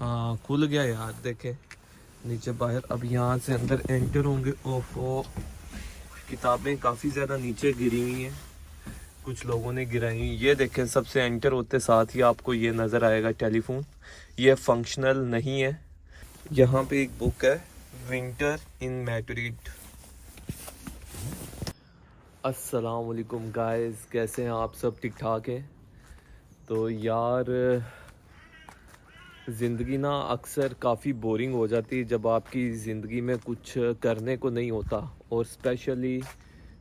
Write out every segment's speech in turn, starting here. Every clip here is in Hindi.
हाँ खुल गया यार, देखे नीचे बाहर। अब यहाँ से अंदर एंटर होंगे। ओफो, किताबें काफ़ी ज़्यादा नीचे गिरी हुई हैं, कुछ लोगों ने गिराई हुई। ये देखें, सबसे एंटर होते साथ ही आपको ये नज़र आएगा टेलीफोन। ये फंक्शनल नहीं है। यहाँ पे एक बुक है, विंटर इन मैड्रिड। अस्सलाम वालेकुम गाइस, कैसे हैं आप सब? ठीक ठाक हैं? तो यार ज़िंदगी ना अक्सर काफ़ी बोरिंग हो जाती है जब आपकी ज़िंदगी में कुछ करने को नहीं होता, और स्पेशली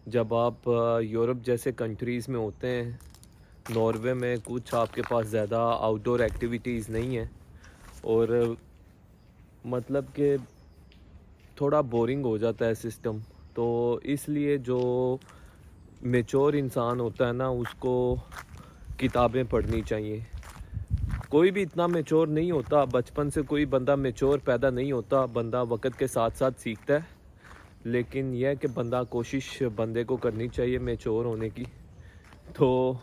जब आप यूरोप जैसे कंट्रीज़ में होते हैं। नॉर्वे में कुछ आपके पास ज़्यादा आउटडोर एक्टिविटीज़ नहीं है, और मतलब कि थोड़ा बोरिंग हो जाता है सिस्टम। तो इसलिए जो मैच्योर इंसान होता है ना, उसको किताबें पढ़नी चाहिए। कोई भी इतना मैच्योर नहीं होता, बचपन से कोई बंदा मैच्योर पैदा नहीं होता, बंदा वक्त के साथ साथ सीखता है। लेकिन यह है कि कोशिश बंदे को करनी चाहिए मैच्योर होने की। तो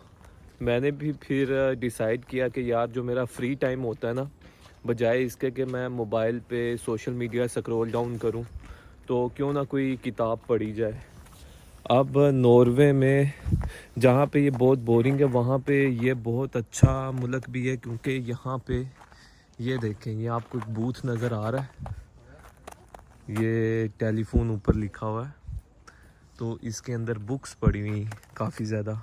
मैंने भी फिर डिसाइड किया कि यार जो मेरा फ्री टाइम होता है ना, बजाय इसके कि मैं मोबाइल पे सोशल मीडिया स्क्रॉल डाउन करूं, तो क्यों ना कोई किताब पढ़ी जाए। अब नॉर्वे में जहाँ पे ये बहुत बोरिंग है, वहाँ पे ये बहुत अच्छा मुल्क भी है, क्योंकि यहाँ पे ये देखें, ये आपको एक बूथ नज़र आ रहा है, ये टेलीफोन ऊपर लिखा हुआ है। तो इसके अंदर बुक्स पड़ी हुई काफ़ी ज़्यादा।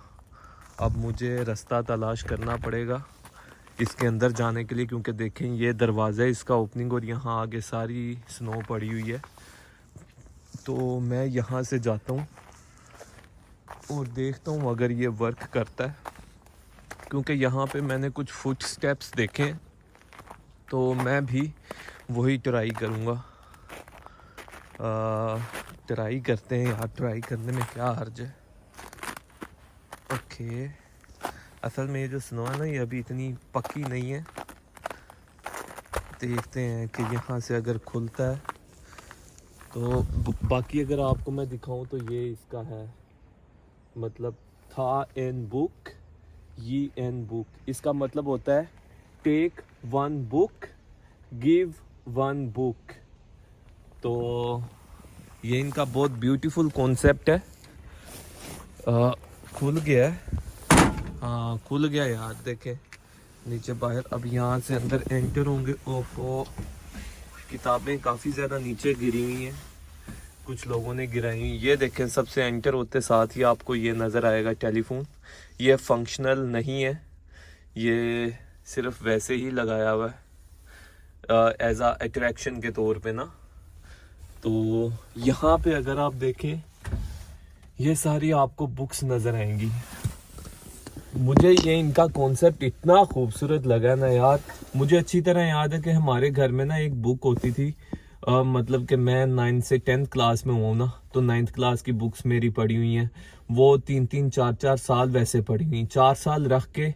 अब मुझे रास्ता तलाश करना पड़ेगा इसके अंदर जाने के लिए, क्योंकि देखें ये दरवाज़ा है इसका ओपनिंग, और यहाँ आगे सारी स्नो पड़ी हुई है। तो मैं यहाँ से जाता हूँ और देखता हूँ अगर ये वर्क करता है, क्योंकि यहाँ पे मैंने कुछ फुट स्टेप्स देखे हैं, तो मैं भी वही ट्राई करूँगा। ट्राई करते हैं यार, ट्राई करने में क्या हर्ज है। ओके, असल में ये जो स्नो है ना, ये अभी इतनी पक्की नहीं है। देखते हैं कि यहाँ से अगर खुलता है तो। बाकी अगर आपको मैं दिखाऊं तो ये इसका है, मतलब था एन बुक, ये एन बुक, इसका मतलब होता है take one book, give one book. तो ये इनका बहुत ब्यूटीफुल कॉन्सेप्ट है। खुल गया है, हाँ खुल गया यार, देखें नीचे बाहर। अब यहाँ से अंदर एंटर होंगे। ओफो, किताबें काफ़ी ज़्यादा नीचे गिरी हुई हैं, कुछ लोगों ने गिराई हुई। ये देखें, सबसे एंटर होते साथ ही आपको ये नज़र आएगा टेलीफोन। ये फंक्शनल नहीं है, ये सिर्फ वैसे ही लगाया हुआ है एज आ अट्रैक्शन के तौर पे ना। तो यहाँ पे अगर आप देखें, ये सारी आपको बुक्स नज़र आएंगी। मुझे ये इनका कॉन्सेप्ट इतना खूबसूरत लगा ना यार। मुझे अच्छी तरह याद है कि हमारे घर में ना एक बुक होती थी, मतलब कि मैं 9 से 10th क्लास में हूँ ना, तो 9th क्लास की बुक्स मेरी पढ़ी हुई हैं। वो 3-3 4-4 साल वैसे पढ़ी हुई, 4 साल रख के।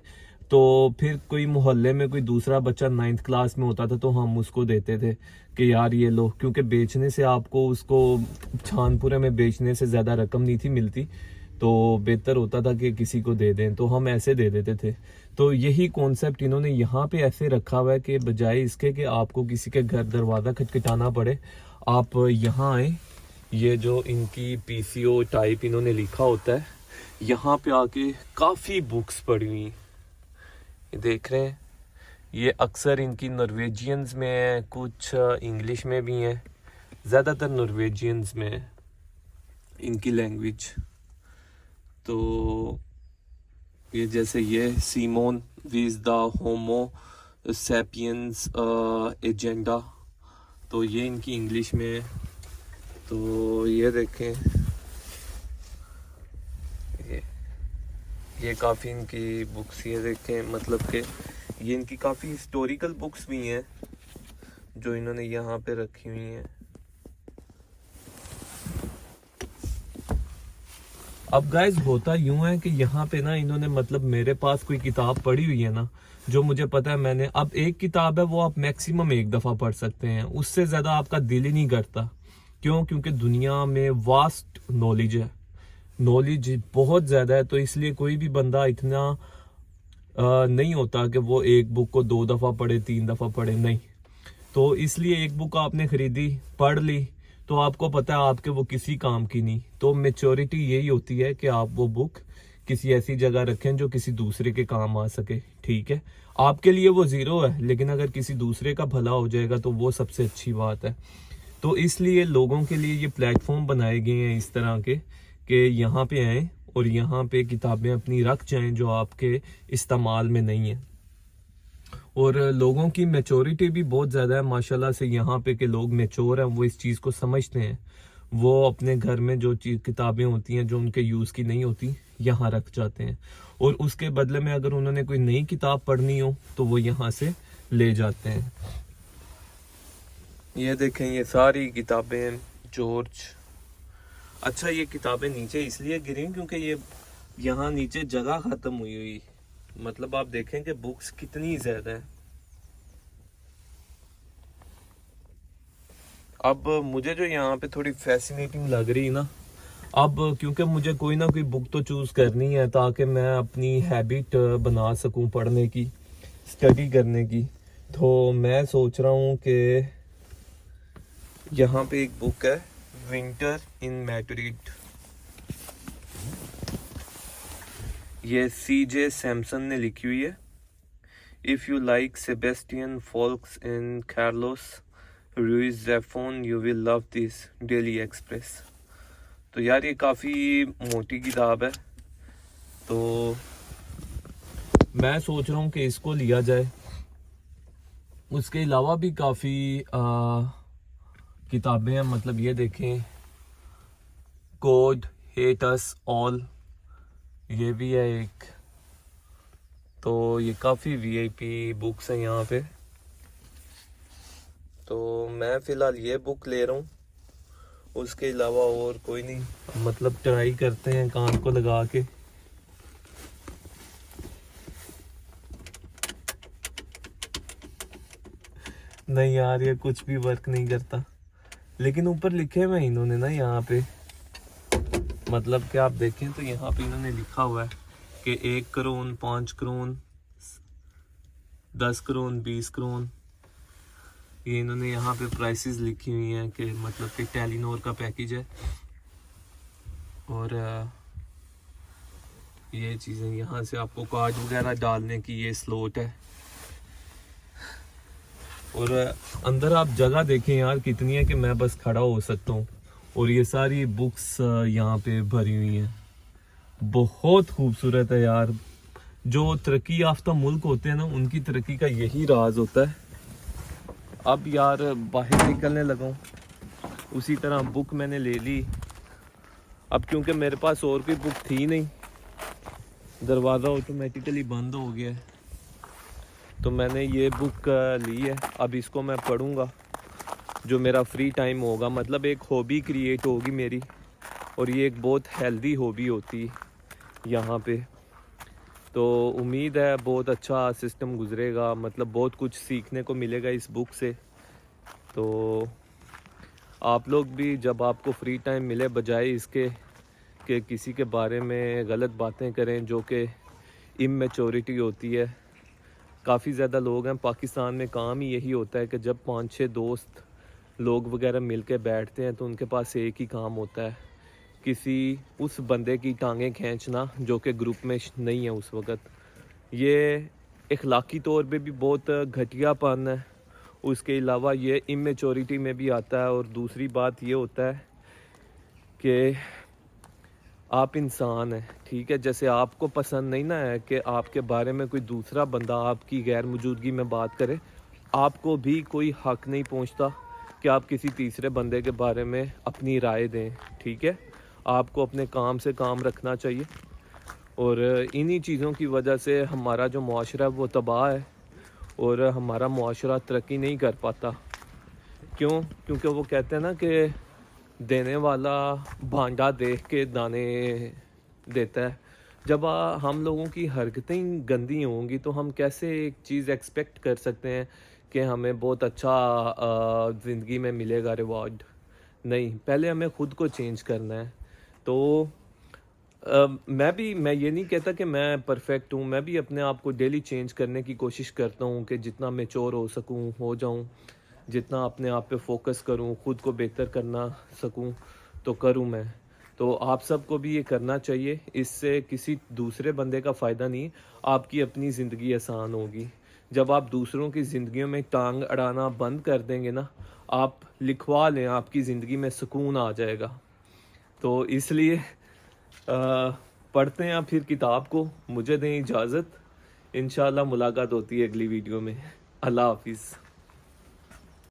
तो फिर कोई मोहल्ले में कोई दूसरा बच्चा 9th क्लास में होता था, तो हम उसको देते थे कि यार ये लो, क्योंकि बेचने से आपको उसको छानपुरे में बेचने से ज़्यादा रकम नहीं थी मिलती, तो बेहतर होता था कि किसी को दे दें, तो हम ऐसे दे देते थे। तो यही कॉन्सेप्ट इन्होंने यहाँ पे ऐसे रखा हुआ है कि बजाय इसके कि आपको किसी के घर दरवाज़ा खटखटाना पड़े, आप यहाँ आए। ये जो इनकी पीसीओ टाइप इन्होंने लिखा होता है, यहाँ पे आके काफ़ी बुक्स पढ़ी हुई, ये देख रहे हैं। ये अक्सर इनकी नॉर्वेजियंस में है, कुछ इंग्लिश में भी हैं, ज़्यादातर नॉर्वेजियंस में है इनकी लैंग्वेज। तो ये जैसे ये Simone with the homo sapiens agenda, तो ये इनकी इंग्लिश में है। तो ये देखें, ये काफ़ी इनकी बुक्स, ये देखें, मतलब कि ये इनकी काफ़ी हिस्टोरिकल बुक्स भी हैं जो इन्होंने यहाँ पे रखी हुई हैं। अब गाइस होता यूं है कि यहाँ पे ना इन्होंने, मतलब मेरे पास कोई किताब पढ़ी हुई है ना, जो मुझे पता है मैंने, अब एक किताब है वो आप मैक्सिमम एक दफ़ा पढ़ सकते हैं, उससे ज़्यादा आपका दिल ही नहीं करता। क्यों? क्योंकि दुनिया में वास्ट नॉलेज है, नॉलेज बहुत ज़्यादा है। तो इसलिए कोई भी बंदा इतना नहीं होता कि वो एक बुक को 2 दफ़ा पढ़े, 3 दफ़ा पढ़े, नहीं। तो इसलिए एक बुक आपने खरीदी, पढ़ ली, तो आपको पता है आपके वो किसी काम की नहीं। तो मेच्योरिटी यही होती है कि आप वो बुक किसी ऐसी जगह रखें जो किसी दूसरे के काम आ सके। ठीक है, आपके लिए वो जीरो है, लेकिन अगर किसी दूसरे का भला हो जाएगा तो वो सबसे अच्छी बात है। तो इसलिए लोगों के लिए ये प्लेटफॉर्म बनाए गए हैं इस तरह के कि यहाँ पे आएँ और यहाँ पे किताबें अपनी रख जाएं जो आपके इस्तेमाल में नहीं है। और लोगों की मैच्योरिटी भी बहुत ज़्यादा है माशाल्लाह से यहाँ पे, कि लोग मैच्योर हैं, वो इस चीज़ को समझते हैं। वो अपने घर में जो चीज़ किताबें होती हैं जो उनके यूज़ की नहीं होती, यहाँ रख जाते हैं, और उसके बदले में अगर उन्होंने कोई नई किताब पढ़नी हो तो वो यहाँ से ले जाते हैं। ये देखें, ये सारी किताबें जॉर्ज। अच्छा, ये किताबें नीचे इसलिए गिरी क्योंकि ये यहाँ नीचे जगह ख़त्म हुई, मतलब आप देखें कि बुक्स कितनी ज़्यादा है। अब मुझे जो यहाँ पे थोड़ी फैसिनेटिंग लग रही ना, अब क्योंकि मुझे कोई ना कोई बुक तो चूज़ करनी है ताकि मैं अपनी हैबिट बना सकूं पढ़ने की, स्टडी करने की। तो मैं सोच रहा हूँ कि यहाँ पे एक बुक है, विंटर इन मैड्रिड। ये CJ सैमसन ने लिखी हुई है। If you like Sebastian Faulks and Carlos Ruiz Zafon you will love this Daily Express. तो यार ये काफ़ी मोटी किताब है, तो मैं सोच रहा हूँ कि इसको लिया जाए। उसके अलावा भी काफ़ी किताबें हैं, मतलब ये देखें, कोड हेट अस ऑल, ये भी है एक। तो ये काफ़ी VIP बुक्स हैं यहाँ पे। तो मैं फ़िलहाल ये बुक ले रहा हूँ, उसके अलावा और कोई नहीं। मतलब ट्राई करते हैं कान को लगा के। नहीं यार, ये कुछ भी वर्क नहीं करता। लेकिन ऊपर लिखे हुए इन्होंने ना यहाँ पे, मतलब कि आप देखें तो यहाँ पे इन्होंने लिखा हुआ है कि 1 करोड़, 5 करोड़, 10 करोड़, 20 करोड़। ये इन्होंने यहाँ पे प्राइसेस लिखी हुई हैं कि मतलब कि टेलीनॉर का पैकेज है। और ये चीज़ें यहाँ से आपको कार्ड वगैरह डालने की ये स्लॉट है। और अंदर आप जगह देखें यार कितनी है कि मैं बस खड़ा हो सकता हूँ। और ये सारी बुक्स यहाँ पे भरी हुई हैं। बहुत खूबसूरत है यार। जो तरक्की याफ्ता मुल्क होते हैं ना, उनकी तरक्की का यही राज होता है। अब यार बाहर निकलने लगा हूँ, उसी तरह बुक मैंने ले ली। अब क्योंकि मेरे पास और कोई बुक थी नहीं, दरवाज़ा ऑटोमेटिकली बंद हो गया है, तो मैंने ये बुक ली है। अब इसको मैं पढ़ूँगा, जो मेरा फ्री टाइम होगा, मतलब एक हॉबी क्रिएट होगी मेरी। और ये एक बहुत हेल्दी हॉबी होती है यहाँ पे। तो उम्मीद है बहुत अच्छा सिस्टम गुजरेगा, मतलब बहुत कुछ सीखने को मिलेगा इस बुक से। तो आप लोग भी जब आपको फ्री टाइम मिले, बजाय इसके कि किसी के बारे में गलत बातें करें जो कि इमेच्योरिटी होती है। काफ़ी ज़्यादा लोग हैं पाकिस्तान में, काम ही यही होता है कि जब 5-6 दोस्त लोग वगैरह मिल के बैठते हैं तो उनके पास एक ही काम होता है, किसी उस बंदे की टांगें खींचना जो कि ग्रुप में नहीं है उस वक़्त। ये इखलाकी तौर पे भी बहुत घटियापन है। उसके अलावा ये इमेच्योरिटी में भी आता है। और दूसरी बात ये होता है कि आप इंसान हैं, ठीक है। जैसे आपको पसंद नहीं ना है कि आपके बारे में कोई दूसरा बंदा आपकी गैर मौजूदगी में बात करे, आपको भी कोई हक नहीं पहुंचता कि आप किसी तीसरे बंदे के बारे में अपनी राय दें, ठीक है। आपको अपने काम से काम रखना चाहिए। और इन्हीं चीज़ों की वजह से हमारा जो मुआशरा है वो तबाह है, और हमारा मुआशरा तरक्की नहीं कर पाता। क्यों? क्योंकि वो कहते हैं ना कि देने वाला भांडा देख के दाने देता है। जब हम लोगों की हरकतें गंदी होंगी तो हम कैसे एक चीज़ एक्सपेक्ट कर सकते हैं कि हमें बहुत अच्छा ज़िंदगी में मिलेगा रिवॉर्ड। नहीं, पहले हमें ख़ुद को चेंज करना है। तो मैं ये नहीं कहता कि मैं परफेक्ट हूँ। मैं भी अपने आप को डेली चेंज करने की कोशिश करता हूँ कि जितना मैच्योर हो सकूँ हो जाऊँ। जितना अपने आप पे फोकस करूं, खुद को बेहतर करना सकूं तो करूं मैं। तो आप सबको भी ये करना चाहिए। इससे किसी दूसरे बंदे का फ़ायदा नहीं, आपकी अपनी ज़िंदगी आसान होगी। जब आप दूसरों की ज़िंदगियों में टांग अड़ाना बंद कर देंगे ना, आप लिखवा लें, आपकी ज़िंदगी में सुकून आ जाएगा। तो इसलिए पढ़ते हैं आप फिर किताब को। मुझे दें इजाज़त। इंशाल्लाह मुलाकात होती है अगली वीडियो में। अल्लाह हाफिज़।